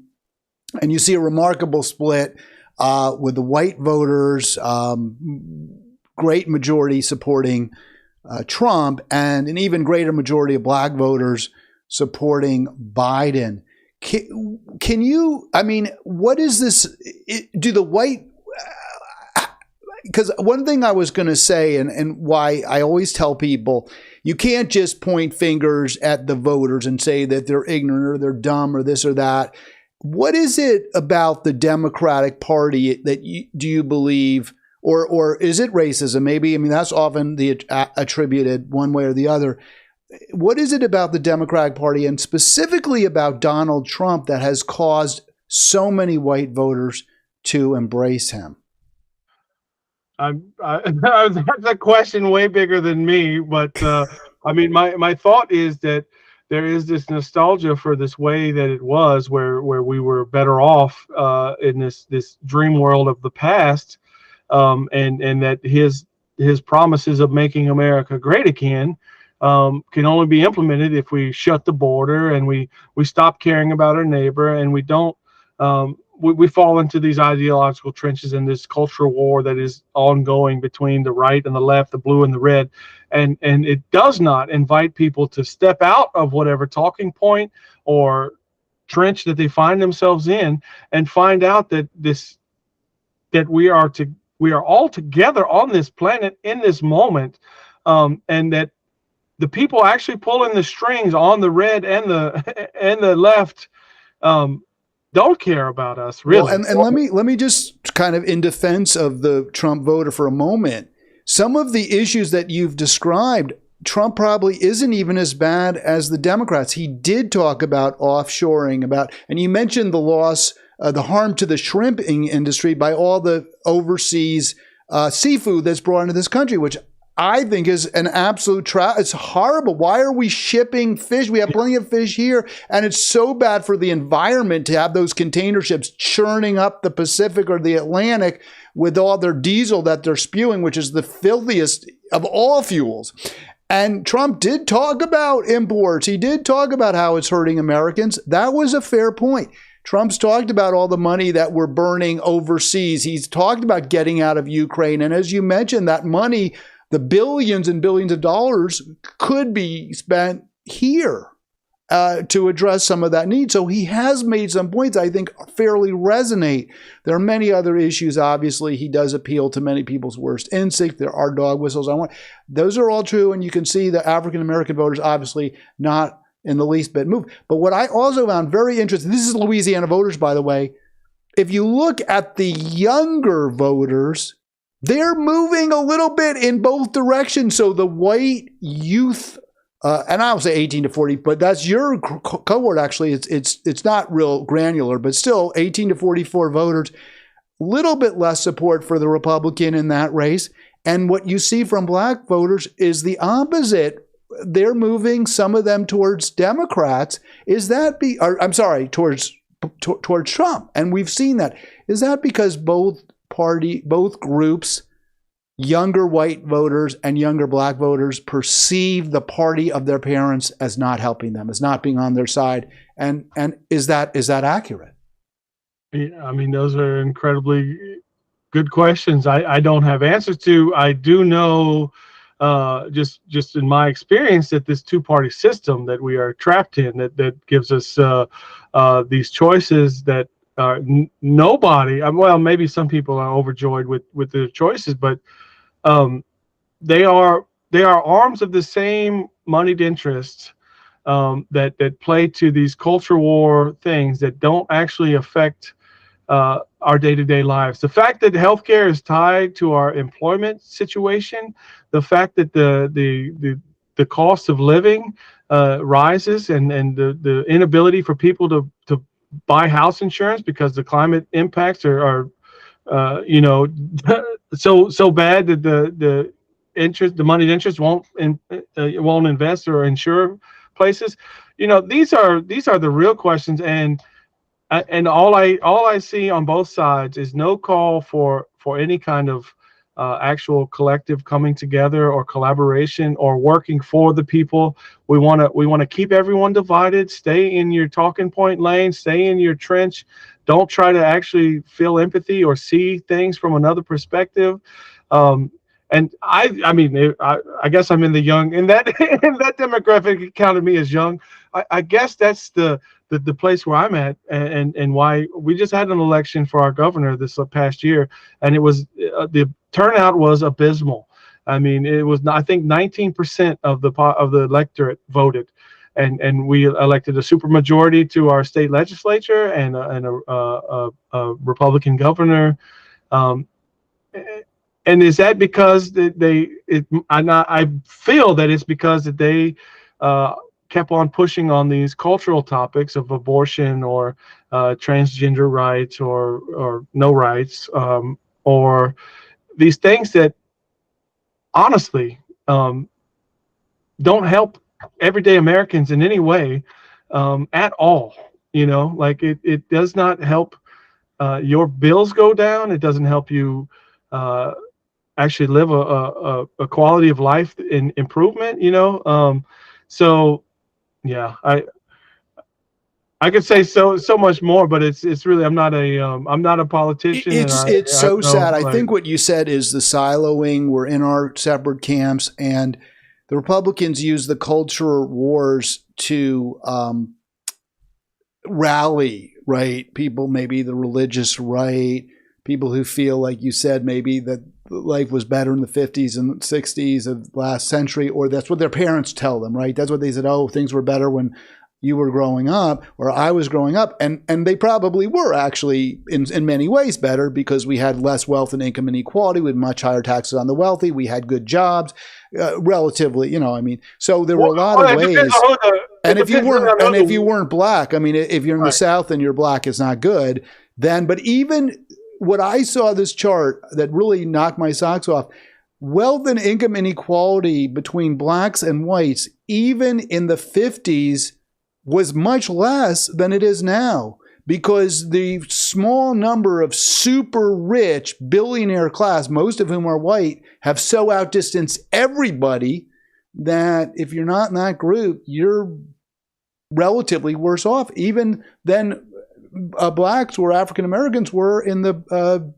And you see a remarkable split with the white voters, great majority supporting Trump, and an even greater majority of black voters supporting Biden. Can you, what is this? because one thing I was going to say, and why I always tell people, you can't just point fingers at the voters and say that they're ignorant or they're dumb or this or that. What is it about the Democratic Party that do you believe, or is it racism? Maybe, I mean, that's often attributed one way or the other. What is it about the Democratic Party, and specifically about Donald Trump, that has caused so many white voters to embrace him? That's a question way bigger than me, but I mean, my thought is that there is this nostalgia for this way that it was, where we were better off in this dream world of the past, and that his promises of making America great again can only be implemented if we shut the border and we stop caring about our neighbor, and we don't. We fall into these ideological trenches in this cultural war that is ongoing between the right and the left, the blue and the red. And it does not invite people to step out of whatever talking point or trench that they find themselves in and find out that we are all together on this planet in this moment, and that the people actually pulling the strings on the red and the left don't care about us, really. Well, and let me just kind of, in defense of the Trump voter for a moment, some of the issues that you've described, Trump probably isn't even as bad as the Democrats. He did talk about offshoring, and you mentioned the loss, the harm to the shrimping industry by all the overseas seafood that's brought into this country, which I think is an absolute it's horrible. Why are we shipping fish? We have plenty of fish here, and it's so bad for the environment to have those container ships churning up the Pacific or the Atlantic with all their diesel that they're spewing, which is the filthiest of all fuels. And Trump did talk about imports. He did talk about how it's hurting Americans. That was a fair point. Trump's talked about all the money that we're burning overseas. He's talked about getting out of Ukraine. And as you mentioned, that money, the billions and billions of dollars, could be spent here to address some of that need. So he has made some points I think fairly resonate. There are many other issues. Obviously, he does appeal to many people's worst instincts. There are dog whistles. Those are all true. And you can see the African-American voters obviously not in the least bit moved. But what I also found very interesting, this is Louisiana voters, by the way, if you look at the younger voters, they're moving a little bit in both directions. So the white youth, and I would say 18 to 40, but that's your cohort. Actually, it's not real granular, but still 18 to 44 voters, little bit less support for the Republican in that race. And what you see from black voters is the opposite. They're moving, some of them, towards Democrats. Towards Trump, and we've seen that. Is that because both groups, younger white voters and younger black voters, perceive the party of their parents as not helping them, as not being on their side? And is that accurate? Yeah, I mean, those are incredibly good questions. I don't have answers to. I do know, just in my experience, that this two-party system that we are trapped in, that gives us these choices that nobody, well, maybe some people are overjoyed with their choices, but they are arms of the same moneyed interests that play to these culture war things that don't actually affect our day-to-day lives. The fact that healthcare is tied to our employment situation, the fact that the cost of living rises, and the inability for people to buy house insurance because the climate impacts are so bad that the moneyed interest won't invest or insure places. These are the real questions, and all I see on both sides is no call for any kind of actual collective coming together or collaboration or working for the people. We want to keep everyone divided. Stay in your talking point lane. Stay in your trench. Don't try to actually feel empathy or see things from another perspective. And I guess I'm in the young, in that demographic counted me as young. I guess that's the place where I'm at, and why we just had an election for our governor this past year, and it was the turnout was abysmal. I mean, it was, I think, 19% of the electorate voted, and we elected a supermajority to our state legislature and a Republican governor. And is that because I feel that it's because that they kept on pushing on these cultural topics of abortion or transgender rights or no rights, or these things that honestly don't help everyday Americans in any way at all. Like it does not help your bills go down. It doesn't help you actually live a quality of life in improvement, so yeah, I could say so much more, but it's really, I'm not a politician. It's so sad. I think what you said is the siloing. We're in our separate camps, and the Republicans use the culture wars to rally, right? People, maybe the religious right, people who feel, like you said, maybe that life was better in the 50s and 60s of last century, or that's what their parents tell them, right? That's what they said, oh, things were better when you were growing up or I was growing up. And they probably were actually in many ways better, because we had less wealth and income inequality. We had much higher taxes on the wealthy. We had good jobs, relatively, so there were a lot of ways. And if you weren't black, I mean, if you're in the South and you're black, it's not good then. But even what I saw, this chart that really knocked my socks off, wealth and income inequality between blacks and whites, even in the 50s, was much less than it is now, because the small number of super rich billionaire class, most of whom are white, have so outdistanced everybody that if you're not in that group, you're relatively worse off, even than blacks or African Americans were in the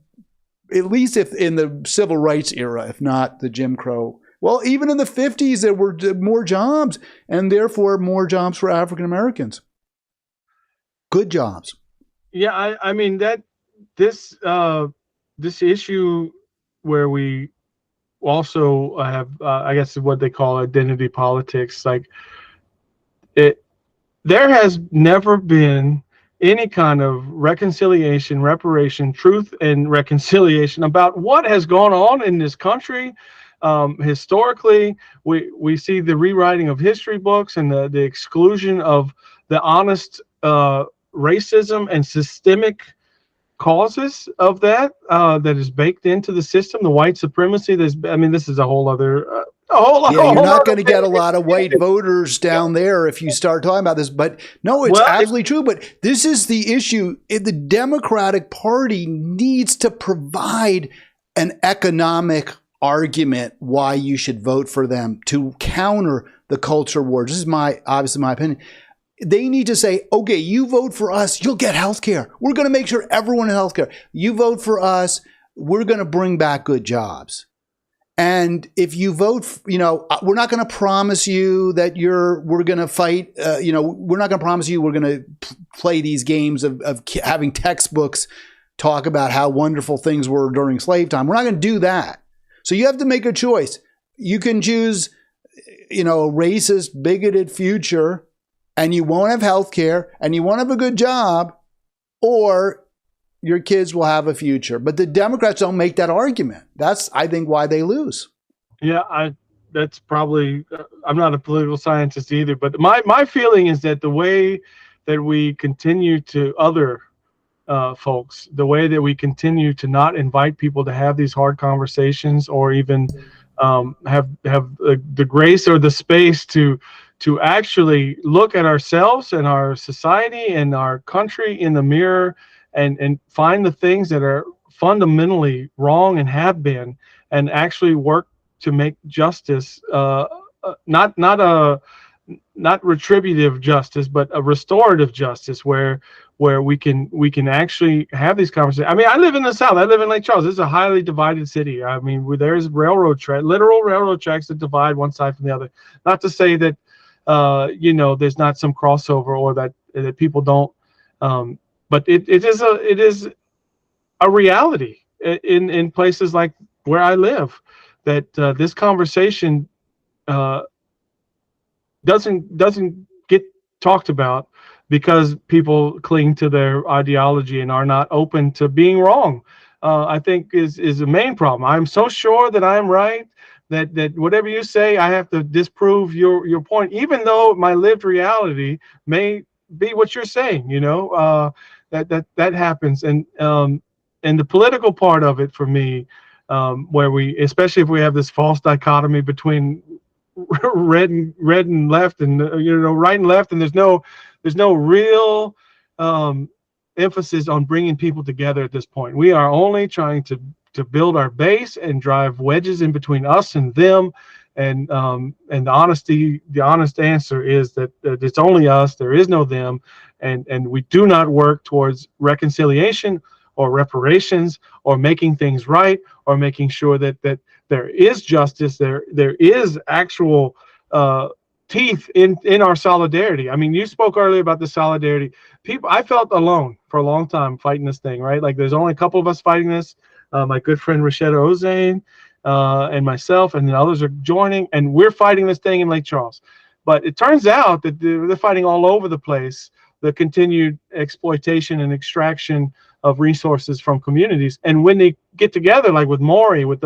at least if in the civil rights era, if not the Jim Crow. Well, even in the 50s, there were more jobs, and therefore more jobs for African Americans. Good jobs. Yeah, I mean that this issue where we also have, I guess, what they call identity politics. Like there has never been any kind of reconciliation, reparation, truth, and reconciliation about what has gone on in this country. Historically, we see the rewriting of history books and the exclusion of the honest racism and systemic causes of that that is baked into the system. The white supremacy. This is a whole other. You're not going to get a lot of white voters down there if you start talking about this. But no, it's absolutely true. But this is the issue. The Democratic Party needs to provide an economic argument why you should vote for them to counter the culture wars. This is obviously my opinion. They need to say, okay, you vote for us, you'll get health care. We're going to make sure everyone has health care. You vote for us, we're going to bring back good jobs. And if you vote, we're not going to promise you that we're going to fight, we're not going to promise you we're going to play these games of having textbooks talk about how wonderful things were during slave time. We're not going to do that. So you have to make a choice. You can choose, a racist, bigoted future, and you won't have health care, and you won't have a good job, or your kids will have a future. But the Democrats don't make that argument. That's, I think, why they lose. Yeah, that's probably, I'm not a political scientist either, but my feeling is that the way that we continue to other folks, the way that we continue to not invite people to have these hard conversations, or even have the grace or the space to actually look at ourselves and our society and our country in the mirror and find the things that are fundamentally wrong and have been, and actually work to make justice, not retributive justice, but a restorative justice where we can actually have these conversations. I mean, I live in the South. I live in Lake Charles. This is a highly divided city. I mean, there's literal railroad tracks that divide one side from the other. Not to say that there's not some crossover, or that people don't. But it is a reality in places like where I live, that this conversation doesn't get talked about because people cling to their ideology and are not open to being wrong. I think is the main problem. I'm so sure that I'm right that whatever you say, I have to disprove your point, even though my lived reality may be what you're saying. That happens, and the political part of it for me, where we, especially if we have this false dichotomy between red and left, and right and left, and there's no real emphasis on bringing people together at this point. We are only trying to build our base and drive wedges in between us and them, and the honest answer is that it's only us. There is no them, and we do not work towards reconciliation or reparations or making things right or making sure that there is justice, there is actual teeth in our solidarity. I mean, you spoke earlier about the solidarity. I felt alone for a long time fighting this thing, right? Like, there's only a couple of us fighting this. My good friend Rashida Ozane and myself, and the others are joining, and we're fighting this thing in Lake Charles. But it turns out that they're fighting all over the place, the continued exploitation and extraction of resources from communities. And when they get together, like with Maury, with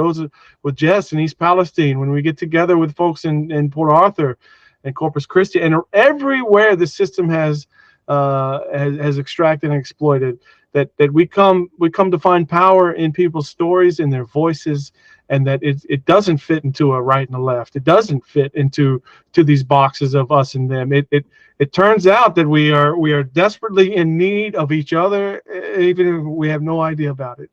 Jess in East Palestine, when we get together with folks in Port Arthur and Corpus Christi, and everywhere the system has extracted and exploited, that we come to find power in people's stories, in their voices, and that it doesn't fit into a right and a left. It doesn't fit into these boxes of us and them. It turns out that we are desperately in need of each other, even if we have no idea about it.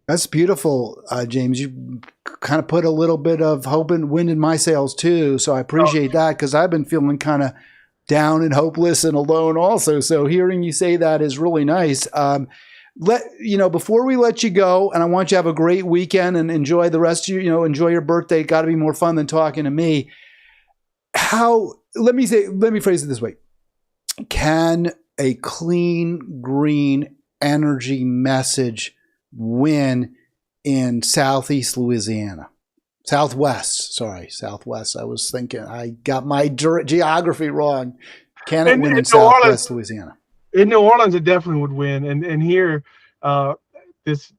That's beautiful, James. You kind of put a little bit of hope and wind in my sails too, so I appreciate that, because I've been feeling kind of down and hopeless and alone also. So hearing you say that is really nice. Before we let you go, and I want you to have a great weekend and enjoy the rest of enjoy your birthday. Got to be more fun than talking to me. Let me phrase it this way. Can a clean, green energy message win in Southeast Louisiana? Southwest. I was thinking, I got my geography wrong. Can it win in Southwest Louisiana? In New Orleans, it definitely would win. And here, this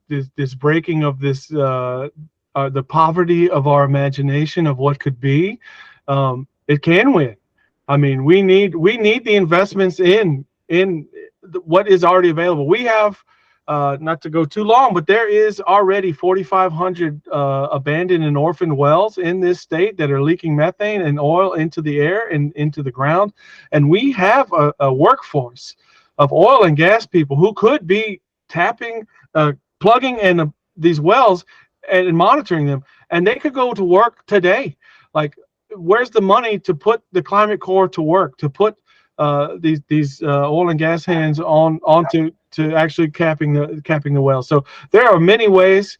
breaking of this, the poverty of our imagination of what could be, it can win. I mean, we need the investments in what is already available. We have, not to go too long, but there is already 4,500 abandoned and orphaned wells in this state that are leaking methane and oil into the air and into the ground. And we have a workforce of oil and gas people who could be tapping, plugging in these wells and monitoring them. And they could go to work today. Like, where's the money to put the Climate Corps to work, to put these oil and gas hands onto actually capping the well? So there are many ways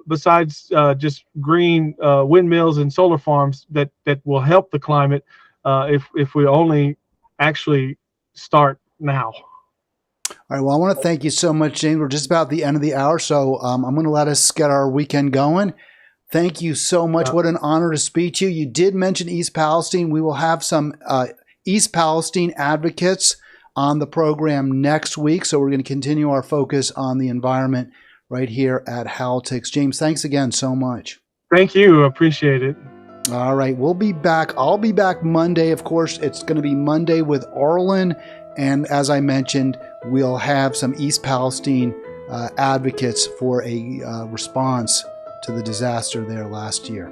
besides just green windmills and solar farms that will help the climate if we only actually start now. All right. Well, I want to thank you so much, James. We're just about the end of the hour, so I'm going to let us get our weekend going. Thank you so much. What an honor to speak to you. You did mention East Palestine. We will have some East Palestine advocates on the program next week. So we're going to continue our focus on the environment right here at Halitics. James, thanks again so much. Thank you. Appreciate it. All right. We'll be back. I'll be back Monday. Of course, it's going to be Monday with Arlen. And as I mentioned, we'll have some East Palestine advocates for a response to the disaster there last year.